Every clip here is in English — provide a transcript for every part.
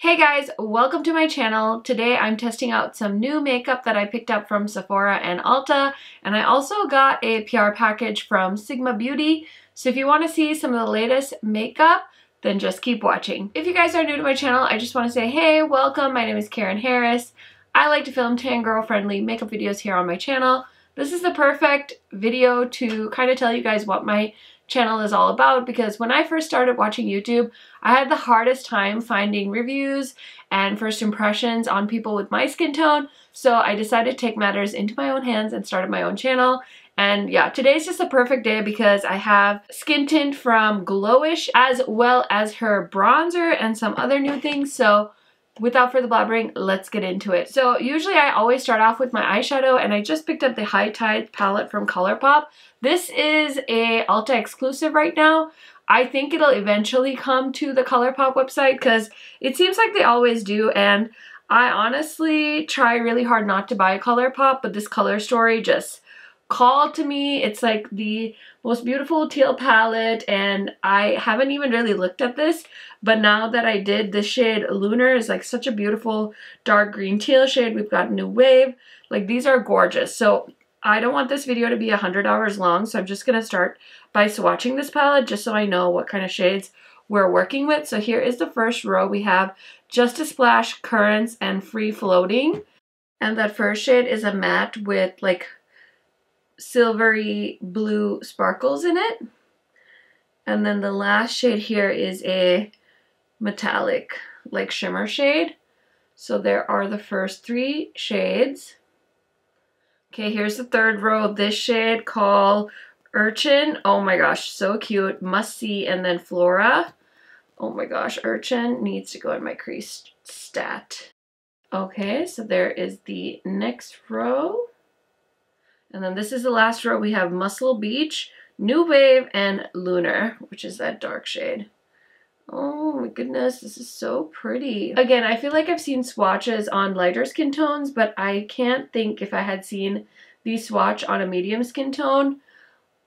Hey guys, welcome to my channel. Today I'm testing out some new makeup that I picked up from Sephora and Ulta, and I also got a PR package from Sigma Beauty. So if you want to see some of the latest makeup, then just keep watching. If you guys are new to my channel, I just want to say hey, welcome. My name is Karen Harris. I like to film tan girl friendly makeup videos here on my channel. This is the perfect video to kind of tell you guys what my channel is all about, because when I first started watching YouTube, I had the hardest time finding reviews and first impressions on people with my skin tone, so I decided to take matters into my own hands and started my own channel. And yeah, today's just a perfect day because I have skin tint from Glowish as well as her bronzer and some other new things. So without further blabbering, let's get into it. So usually I always start off with my eyeshadow, and I just picked up the High Tide palette from ColourPop. This is a Ulta exclusive right now. I think it'll eventually come to the ColourPop website because it seems like they always do, and I honestly try really hard not to buy ColourPop, but this Color Story just called to me. It's like the most beautiful teal palette, and I haven't even really looked at this, but now that I did, the shade Lunar is like such a beautiful dark green teal shade. We've got New Wave. Like, these are gorgeous. So I don't want this video to be 100 hours long, so I'm just gonna start by swatching this palette just so I know what kind of shades we're working with. So here is the first row. We have Just a Splash, Currents, and Free Floating. And that first shade is a matte with like silvery blue sparkles in it. And then the last shade here is a metallic like shimmer shade. So there are the first three shades. Okay, here's the third row. This shade called Urchin. Oh my gosh, so cute. Must See, and then Flora. Oh my gosh, Urchin needs to go in my crease stat. Okay, so there is the next row. And then this is the last row. We have Muscle Beach, New Wave, and Lunar, which is that dark shade. Oh my goodness, this is so pretty. Again, I feel like I've seen swatches on lighter skin tones, but I can't think if I had seen these swatch on a medium skin tone.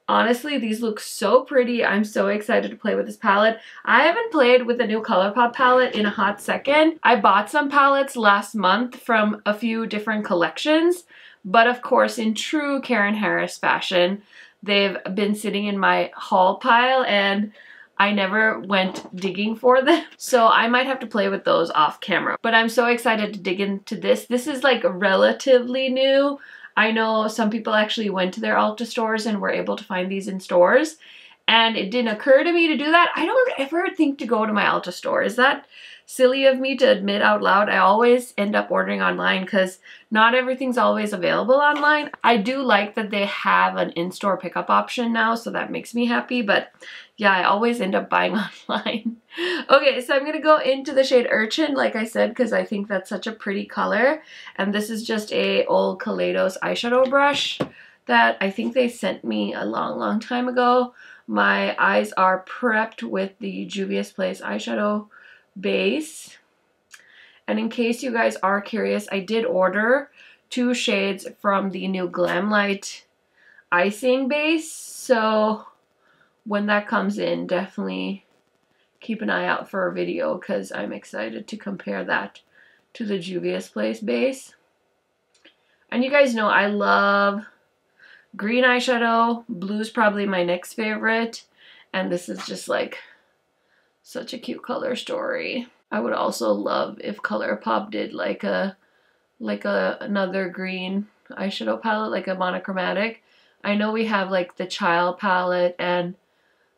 Honestly, these look so pretty. I'm so excited to play with this palette. I haven't played with the new ColourPop palette in a hot second. I bought some palettes last month from a few different collections, but of course, in true Karen Harris fashion, they've been sitting in my haul pile and I never went digging for them. So I might have to play with those off camera. But I'm so excited to dig into this. This is like relatively new. I know some people actually went to their Ulta stores and were able to find these in stores. And it didn't occur to me to do that. I don't ever think to go to my Ulta store. Is that silly of me to admit out loud? I always end up ordering online because not everything's always available online. I do like that they have an in-store pickup option now, so that makes me happy, but yeah, I always end up buying online. Okay, so I'm gonna go into the shade Urchin, like I said, because I think that's such a pretty color. And this is just a old Kaleidos eyeshadow brush that I think they sent me a long time ago. My eyes are prepped with the Juvia's Place eyeshadow base. And in case you guys are curious, I did order 2 shades from the new Glamlight icing base. So when that comes in, definitely keep an eye out for a video because I'm excited to compare that to the Juvia's Place base. And you guys know I love green eyeshadow. Blue's probably my next favorite. And this is just like such a cute color story. I would also love if ColourPop did like another green eyeshadow palette, like a monochromatic. I know we have like the Child palette and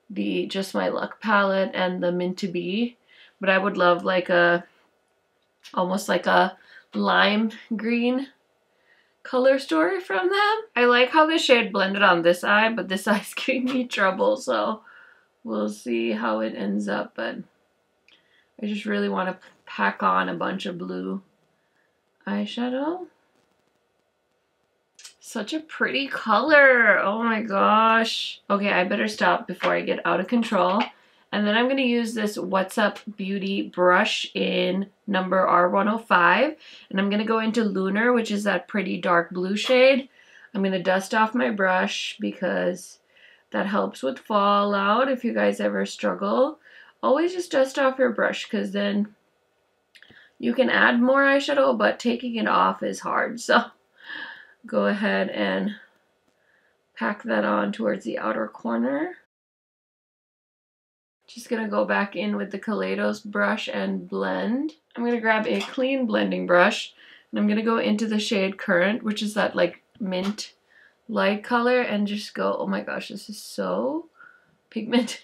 the Just My Luck palette and the Mint to Be, but I would love like almost like a lime green color story from them. I like how the shade blended on this eye, but this eye's giving me trouble, so we'll see how it ends up. But I just really want to pack on a bunch of blue eyeshadow. Such a pretty color. Oh my gosh. Okay, I better stop before I get out of control. And then I'm going to use this What's Up Beauty brush in number R105. And I'm going to go into Lunar, which is that pretty dark blue shade. I'm going to dust off my brush because that helps with fallout if you guys ever struggle. Always just dust off your brush because then You can add more eyeshadow, but taking it off is hard. So go ahead and pack that on towards the outer corner. Just gonna go back in with the Kaleidos brush and blend. I'm gonna grab a clean blending brush and I'm gonna go into the shade Currant, which is that like mint light color, and just go, oh my gosh, this is so pigmented.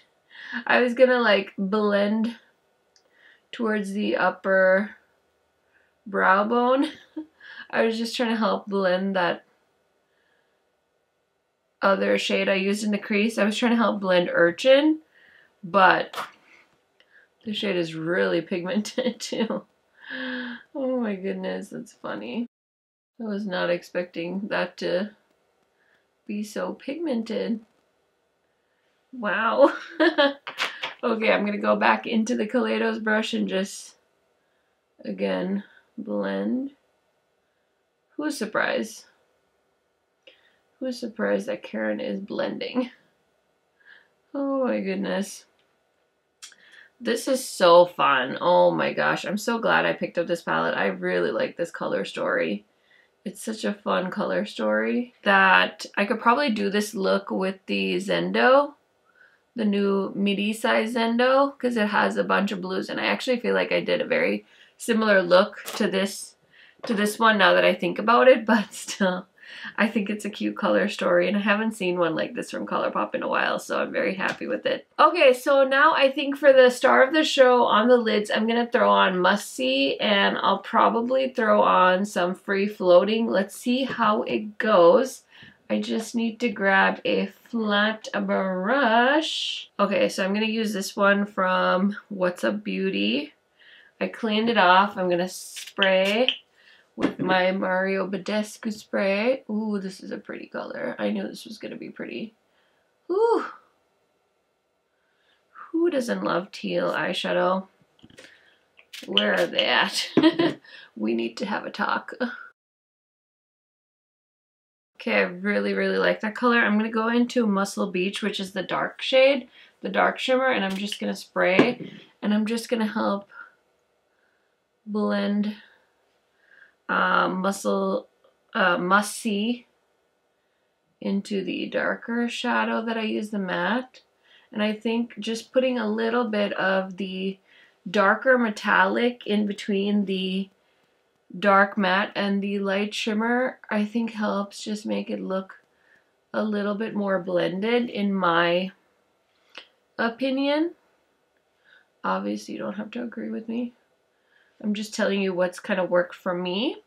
I was gonna like blend towards the upper brow bone. I was just trying to help blend that other shade I used in the crease. I was trying to help blend Urchin, but the shade is really pigmented too. Oh my goodness, that's funny. I was not expecting that to be so pigmented. Wow. Okay, I'm gonna go back into the Kaleidos brush and just, again, blend. Who's surprised? Who's surprised that Karen is blending? Oh my goodness. This is so fun. Oh my gosh, I'm so glad I picked up this palette. I really like this color story. It's such a fun color story that I could probably do this look with the Zendo, the new midi size Zendo, because it has a bunch of blues, and I actually feel like I did a very similar look to this one now that I think about it, but still, I think it's a cute color story, and I haven't seen one like this from ColourPop in a while, so I'm very happy with it. Okay, so now I think for the star of the show on the lids, I'm gonna throw on Must See, and I'll probably throw on some Free Floating. Let's see how it goes. I just need to grab a flat brush. Okay, so I'm gonna use this one from What's Up Beauty. I cleaned it off. I'm gonna spray with my Mario Badescu spray. Ooh, this is a pretty color. I knew this was gonna be pretty. Ooh. Who doesn't love teal eyeshadow? Where are they at? We need to have a talk. Okay, I really, really like that color. I'm going to go into Muscle Beach, which is the dark shade, the dark shimmer, and I'm just going to spray, and I'm just going to help blend Must See into the darker shadow that I use, the matte. And I think just putting a little bit of the darker metallic in between the dark matte and the light shimmer, I think helps just make it look a little bit more blended, in my opinion. Obviously, you don't have to agree with me. I'm just telling you what's kind of worked for me.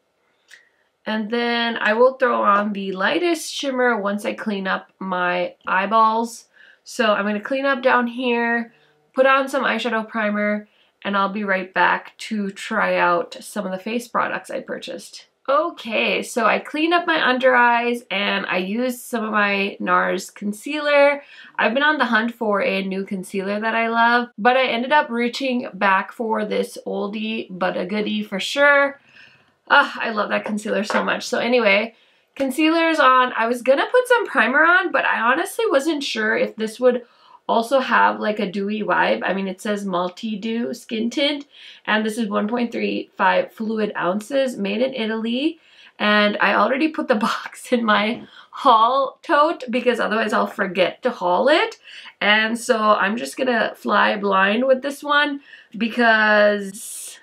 And then I will throw on the lightest shimmer once I clean up my eyeballs. So I'm going to clean up down here, put on some eyeshadow primer, and I'll be right back to try out some of the face products I purchased. Okay, so I cleaned up my under eyes and I used some of my NARS concealer. I've been on the hunt for a new concealer that I love, but I ended up reaching back for this oldie but a goodie for sure. I love that concealer so much. So anyway, concealer's on. I was gonna put some primer on, but I honestly wasn't sure if this would also have like a dewy vibe. I mean, it says multi-dew skin tint, and this is 1.35 fluid ounces, made in Italy. And I already put the box in my haul tote because otherwise I'll forget to haul it. And so I'm just gonna fly blind with this one because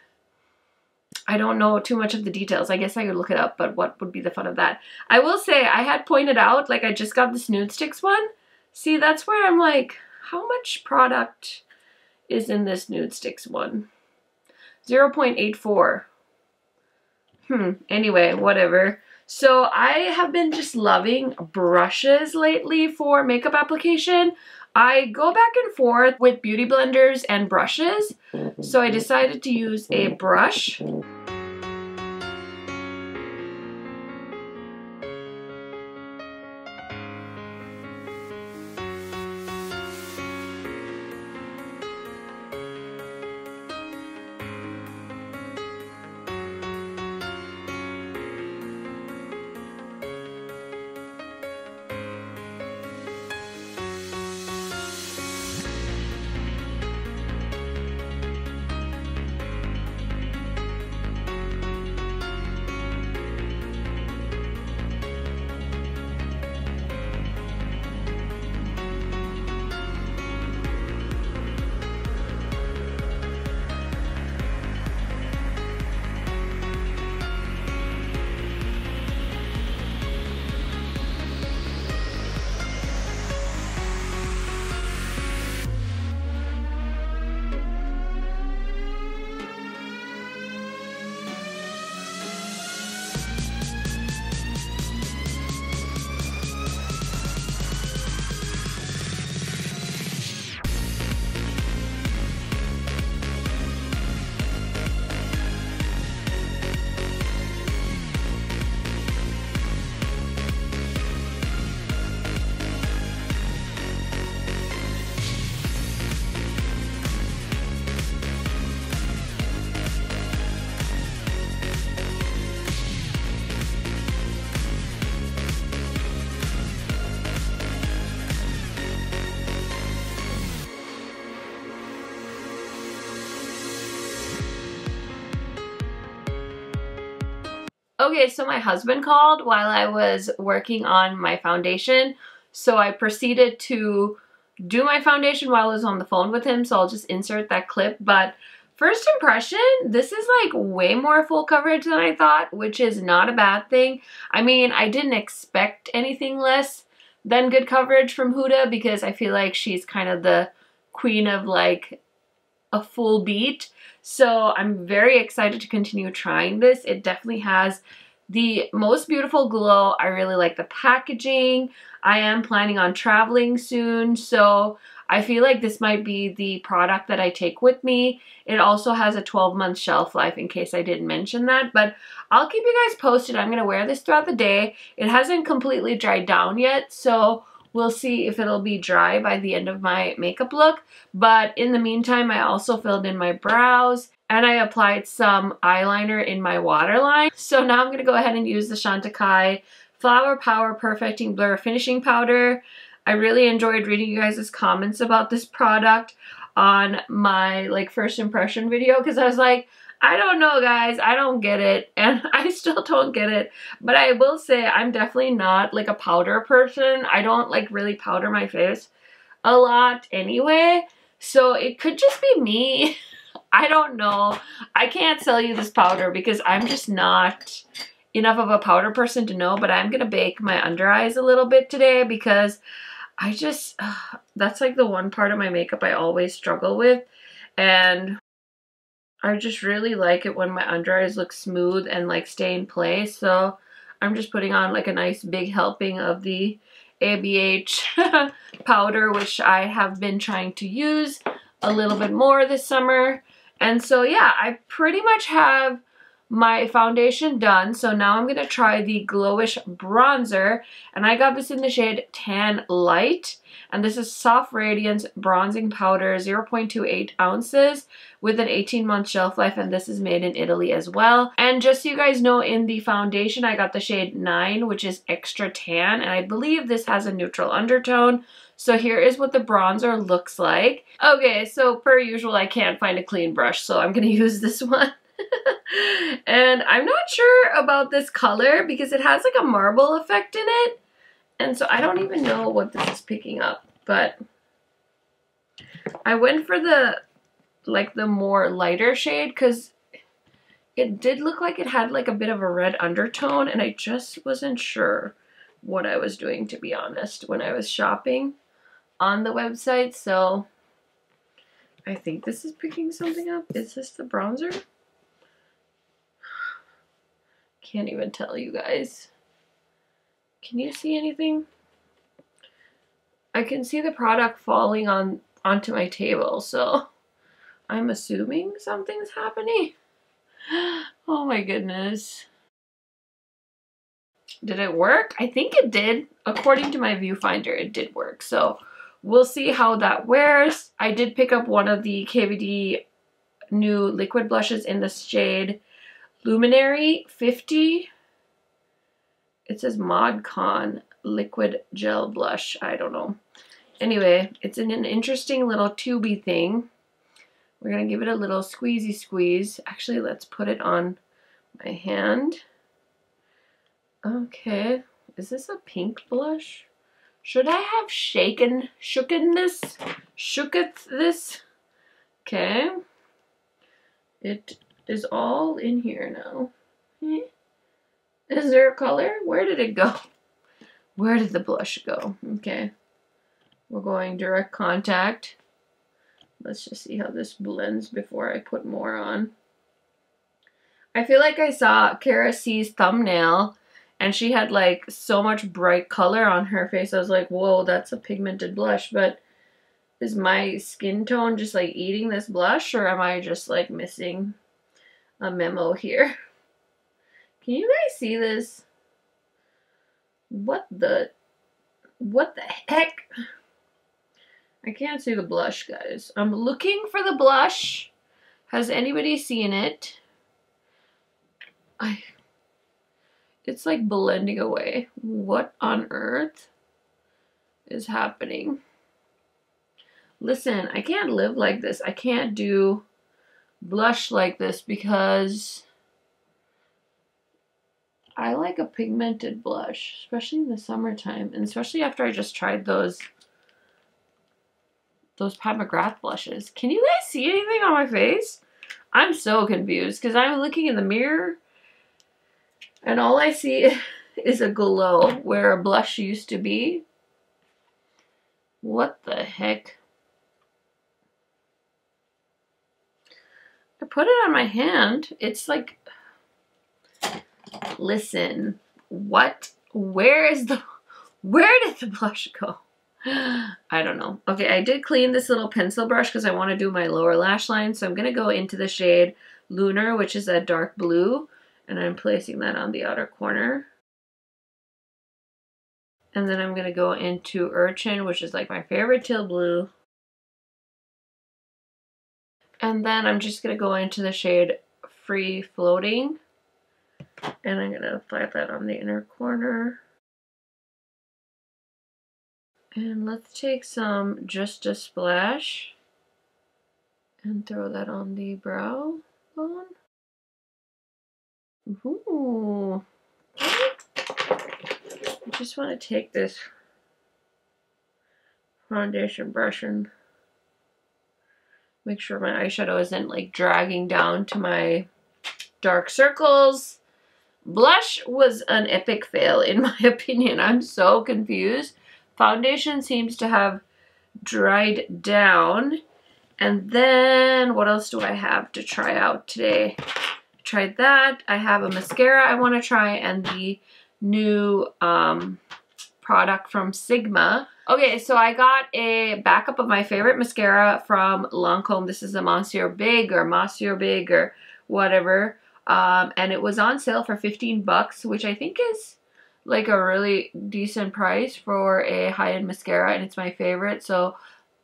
I don't know too much of the details. I guess I could look it up, but what would be the fun of that? I will say I had pointed out, like, I just got this Nude Sticks one. See, that's where I'm like, how much product is in this Nude Sticks one? 0.84. Anyway, whatever. So I have been just loving brushes lately for makeup application. I go back and forth with beauty blenders and brushes. So I decided to use a brush. Okay, so my husband called while I was working on my foundation, so I proceeded to do my foundation while I was on the phone with him, so I'll just insert that clip. But first impression, this is like way more full coverage than I thought, which is not a bad thing. I mean, I didn't expect anything less than good coverage from Huda because I feel like she's kind of the queen of like a full beat. So I'm very excited to continue trying this. It definitely has the most beautiful glow. I really like the packaging. I am planning on traveling soon, so I feel like this might be the product that I take with me. It also has a 12-month shelf life in case I didn't mention that, but I'll keep you guys posted. I'm going to wear this throughout the day. It hasn't completely dried down yet, so we'll see if it'll be dry by the end of my makeup look. But in the meantime, I also filled in my brows and I applied some eyeliner in my waterline. So now I'm going to go ahead and use the Chantecaille Flower Power Perfecting Blur Finishing Powder. I really enjoyed reading you guys' comments about this product on my like first impression video because I was like, I don't know guys, I don't get it, and I still don't get it. But I will say I'm definitely not like a powder person. I don't like really powder my face a lot anyway, so it could just be me. I don't know. I can't sell you this powder because I'm just not enough of a powder person to know, but I'm gonna bake my under eyes a little bit today because I just, that's like the one part of my makeup I always struggle with, and I just really like it when my under eyes look smooth and like stay in place. So I'm just putting on like a nice big helping of the ABH powder, which I have been trying to use a little bit more this summer. And so yeah, I pretty much have my foundation done. So now I'm going to try the Glowish bronzer, and I got this in the shade Tan Light, and this is Soft Radiance Bronzing Powder, 0.28 ounces with an 18-month shelf life, and this is made in Italy as well. And just so you guys know, in the foundation I got the shade 9, which is Extra Tan, and I believe this has a neutral undertone. So here is what the bronzer looks like. Okay, so per usual I can't find a clean brush, so I'm going to use this one. And I'm not sure about this color because it has like a marble effect in it, and so I don't even know what this is picking up, but I went for the like the more lighter shade because it did look like it had like a bit of a red undertone, and I just wasn't sure what I was doing, to be honest, when I was shopping on the website. So I think this is picking something up. Is this the bronzer? Can't even tell you guys. Can you see anything? I can see the product falling onto my table, so I'm assuming something's happening. Oh my goodness. Did it work? I think it did. According to my viewfinder, it did work. So we'll see how that wears. I did pick up one of the KVD new liquid blushes in the shade Luminary 50. It says Mod Con Liquid Gel Blush. I don't know. Anyway, it's in an interesting little tubey thing. We're going to give it a little squeezy squeeze. Actually, let's put it on my hand. Okay. Is this a pink blush? Should I have shooketh this? Okay. It is all in here now. Is there a color? Where did it go? Where did the blush go? Okay. We're going direct contact. Let's just see how this blends before I put more on. I feel like I saw Kara C's thumbnail and she had like so much bright color on her face. I was like, whoa, that's a pigmented blush. But is my skin tone just like eating this blush, or am I just like missing a memo here? Can you guys see this? What the heck? I can't see the blush, guys. I'm looking for the blush. Has anybody seen it? It's like blending away. What on earth is happening? Listen, I can't live like this. I can't do blush like this because I like a pigmented blush, especially in the summertime, and especially after I just tried those Pat McGrath blushes. Can you guys see anything on my face? I'm so confused because I'm looking in the mirror and all I see is a glow where a blush used to be. What the heck? I put it on my hand. It's like, listen, what? Where did the blush go? I don't know. Okay, I did clean this little pencil brush because I want to do my lower lash line. So I'm going to go into the shade Lunar, which is a dark blue. And I'm placing that on the outer corner. And then I'm going to go into Urchin, which is like my favorite teal blue. And then I'm just going to go into the shade Free Floating. And I'm going to apply that on the inner corner. And let's take some Just a Splash and throw that on the brow bone. Ooh. I just want to take this foundation brush and make sure my eyeshadow isn't like dragging down to my dark circles. Blush was an epic fail in my opinion. I'm so confused. Foundation seems to have dried down. And then what else do I have to try out today? I tried that. I have a mascara I want to try and the new product from Sigma. Okay, so I got a backup of my favorite mascara from Lancome. This is a Monsieur Big or whatever. And it was on sale for 15 bucks, which I think is like a really decent price for a high-end mascara, and it's my favorite. So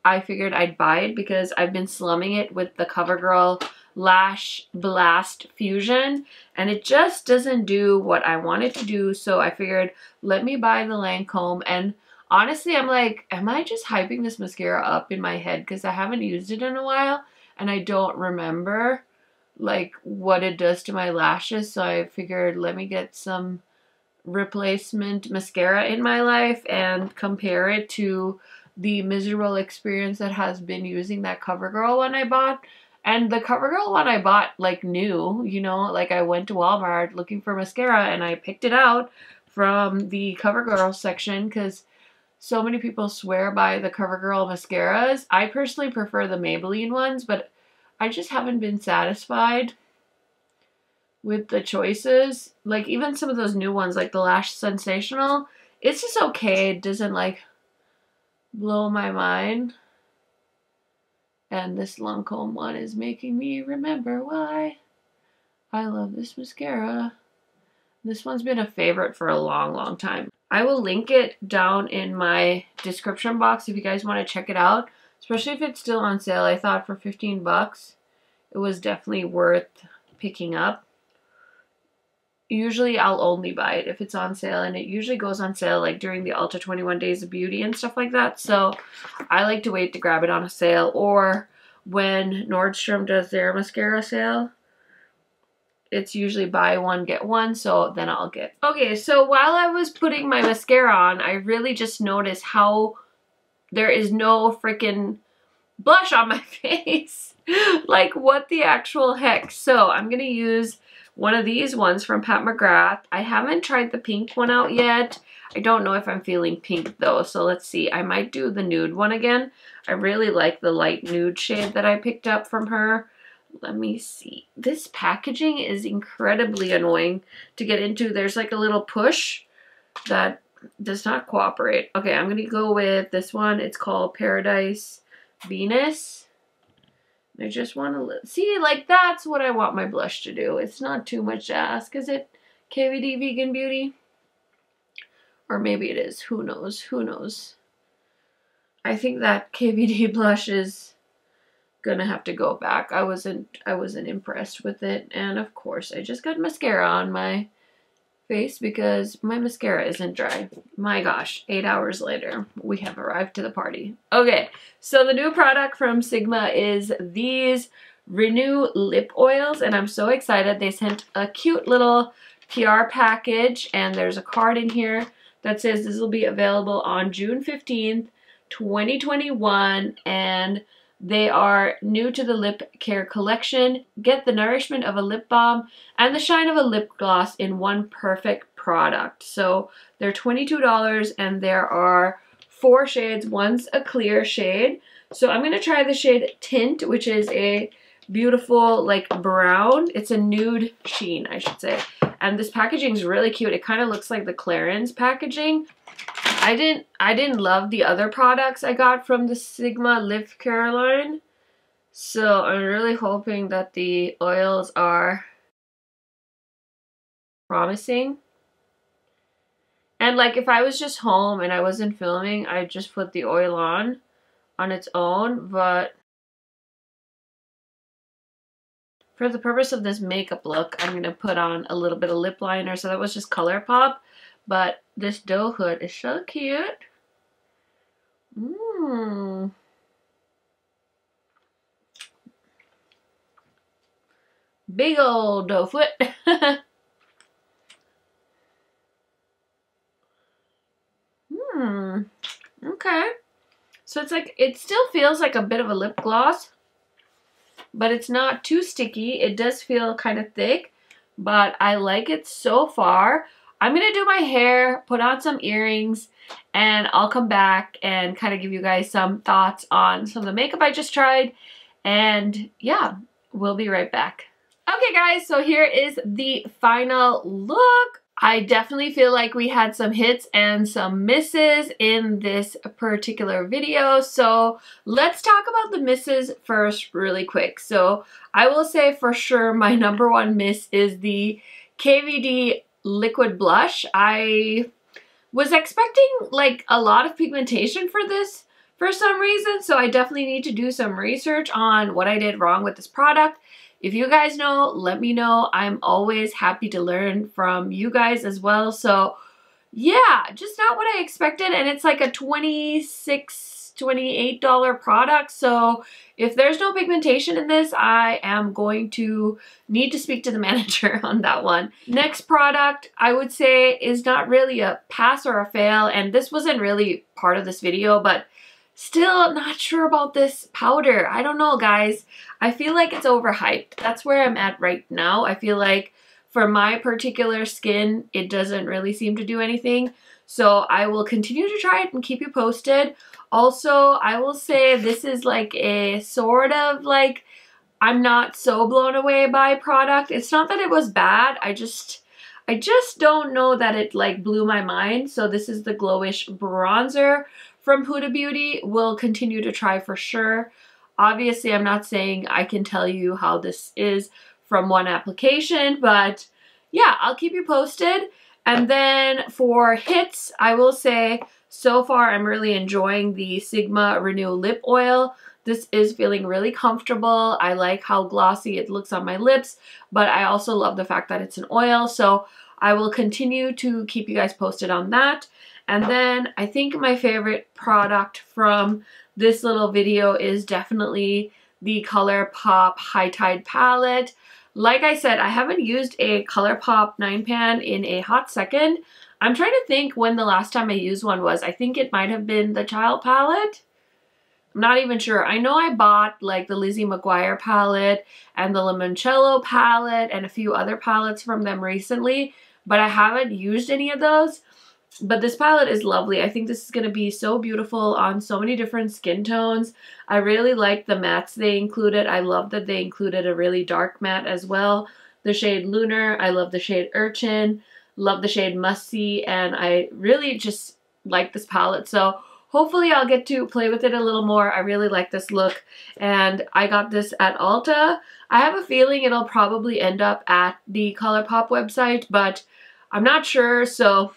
I figured I'd buy it because I've been slumming it with the CoverGirl Lash Blast Fusion, and it just doesn't do what I want it to do. So I figured, let me buy the Lancome. And honestly, I'm like, am I just hyping this mascara up in my head because I haven't used it in a while and I don't remember like what it does to my lashes? So I figured, let me get some replacement mascara in my life and compare it to the miserable experience that has been using that CoverGirl one I bought. And the CoverGirl one I bought like new, you know, like I went to Walmart looking for mascara and I picked it out from the CoverGirl section because so many people swear by the CoverGirl mascaras. I personally prefer the Maybelline ones, but I just haven't been satisfied with the choices. Like even some of those new ones like the Lash Sensational, it's just okay. It doesn't like blow my mind. And this Lancome one is making me remember why I love this mascara. This one's been a favorite for a long time. I will link it down in my description box if you guys want to check it out, especially if it's still on sale. I thought for 15 bucks it was definitely worth picking up. Usually I'll only buy it if it's on sale, and it usually goes on sale like during the Ulta 21 Days of Beauty and stuff like that. So I like to wait to grab it on a sale, or when Nordstrom does their mascara sale. It's usually buy one, get one, so then I'll get. Okay, so while I was putting my mascara on, I really just noticed how there is no freaking blush on my face. Like, what the actual heck? So I'm gonna use one of these ones from Pat McGrath. I haven't tried the pink one out yet. I don't know if I'm feeling pink though, so let's see. I might do the nude one again. I really like the light nude shade that I picked up from her. Let me see. This packaging is incredibly annoying to get into. There's like a little push that does not cooperate. Okay, I'm gonna go with this one. It's called Paradise Venus. I just want to see, like, that's what I want my blush to do. It's not too much to ask, is it, KVD Vegan Beauty? Or maybe it is. Who knows? Who knows? I think that KVD blush is gonna have to go back. I wasn't impressed with it. And of course, I just got mascara on my face because my mascara isn't dry. My gosh, 8 hours later, we have arrived to the party. Okay, so the new product from Sigma is these Renew lip oils, and I'm so excited. They sent a cute little PR package, and there's a card in here that says this will be available on June 15th, 2021, and they are new to the lip care collection. Get the nourishment of a lip balm and the shine of a lip gloss in one perfect product. So they're $22 and there are 4 shades. One's a clear shade. So I'm going to try the shade Tint, which is a beautiful like brown. It's a nude sheen, I should say. And this packaging is really cute. It kind of looks like the Clarins packaging. I didn't love the other products I got from the Sigma Lip Care line. So I'm really hoping that the oils are promising. And like if I was just home and I wasn't filming, I'd just put the oil on its own. But for the purpose of this makeup look, I'm going to put on a little bit of lip liner. So that was just ColourPop. But this doe hood is so cute. Big old doe foot. Okay. So it's like, it still feels like a bit of a lip gloss, but it's not too sticky. It does feel kind of thick, but I like it so far. I'm going to do my hair, put on some earrings, and I'll come back and kind of give you guys some thoughts on some of the makeup I just tried. And yeah, we'll be right back. Okay guys, so here is the final look. I definitely feel like we had some hits and some misses in this particular video. So let's talk about the misses first really quick. So I will say for sure my #1 miss is the KVD liquid blush. I was expecting like a lot of pigmentation for this for some reason, so I definitely need to do some research on what I did wrong with this product. If you guys know, let me know. I'm always happy to learn from you guys as well. So yeah, just not what I expected, and it's like a $28 product. So if there's no pigmentation in this, I am going to need to speak to the manager on that one. Next product I would say is not really a pass or a fail, and this wasn't really part of this video, but still not sure about this powder. I don't know guys. I feel like it's overhyped. That's where I'm at right now. I feel like for my particular skin, it doesn't really seem to do anything. So I will continue to try it and keep you posted. Also, I will say this is like a sort of like, I'm not so blown away by product. It's not that it was bad. I just don't know that it like blew my mind. So this is the Glowish bronzer from Huda Beauty. We'll continue to try for sure. Obviously, I'm not saying I can tell you how this is from one application, but yeah, I'll keep you posted. And then for hits, I will say so far I'm really enjoying the Sigma Renew Lip Oil. This is feeling really comfortable. I like how glossy it looks on my lips, but I also love the fact that it's an oil. So I will continue to keep you guys posted on that. And then I think my favorite product from this little video is definitely the ColourPop High Tide palette. Like I said, I haven't used a ColourPop 9-pan in a hot second. I'm trying to think when the last time I used one was. I think it might have been the Child palette. I'm not even sure. I know I bought like the Lizzie McGuire palette and the Limoncello palette and a few other palettes from them recently, but I haven't used any of those. But this palette is lovely. I think this is going to be so beautiful on so many different skin tones. I really like the mattes they included. I love that they included a really dark matte as well. The shade Lunar. I love the shade Urchin. Love the shade Musty. And I really just like this palette. So hopefully I'll get to play with it a little more. I really like this look. And I got this at Ulta. I have a feeling it'll probably end up at the ColourPop website, but I'm not sure. So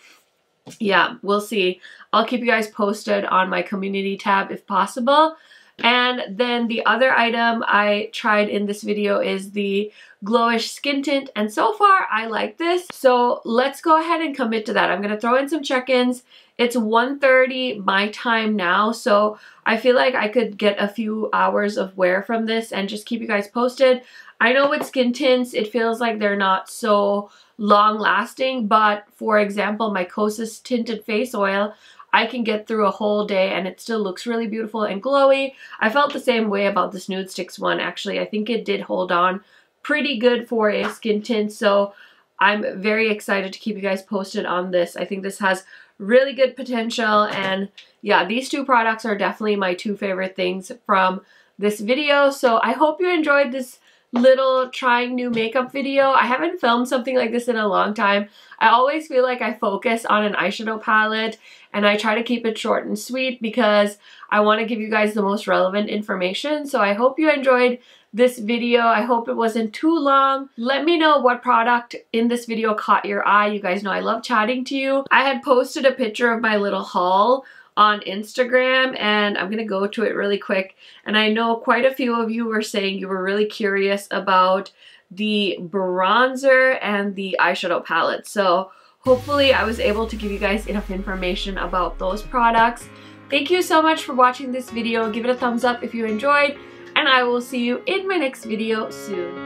yeah, we'll see. I'll keep you guys posted on my community tab if possible. And then the other item I tried in this video is the Glowish Skin Tint, and so far I like this. So let's go ahead and commit to that. I'm gonna throw in some check-ins. It's 1:30 my time now, so I feel like I could get a few hours of wear from this and just keep you guys posted. I know with skin tints, it feels like they're not so long lasting, but for example, my Kosas Tinted Face Oil, I can get through a whole day and it still looks really beautiful and glowy. I felt the same way about this Nude Sticks one, actually. I think it did hold on pretty good for a skin tint, so I'm very excited to keep you guys posted on this. I think this has really good potential, and yeah, these two products are definitely my two favorite things from this video. So I hope you enjoyed this little trying new makeup video. I haven't filmed something like this in a long time. I always feel like I focus on an eyeshadow palette and I try to keep it short and sweet because I want to give you guys the most relevant information. So I hope you enjoyed this video. I hope it wasn't too long. Let me know what product in this video caught your eye. You guys know I love chatting to you. I had posted a picture of my little haul on Instagram and I'm gonna go to it really quick. And I know quite a few of you were saying you were really curious about the bronzer and the eyeshadow palette. So hopefully I was able to give you guys enough information about those products. Thank you so much for watching this video. Give it a thumbs up if you enjoyed, and I will see you in my next video soon.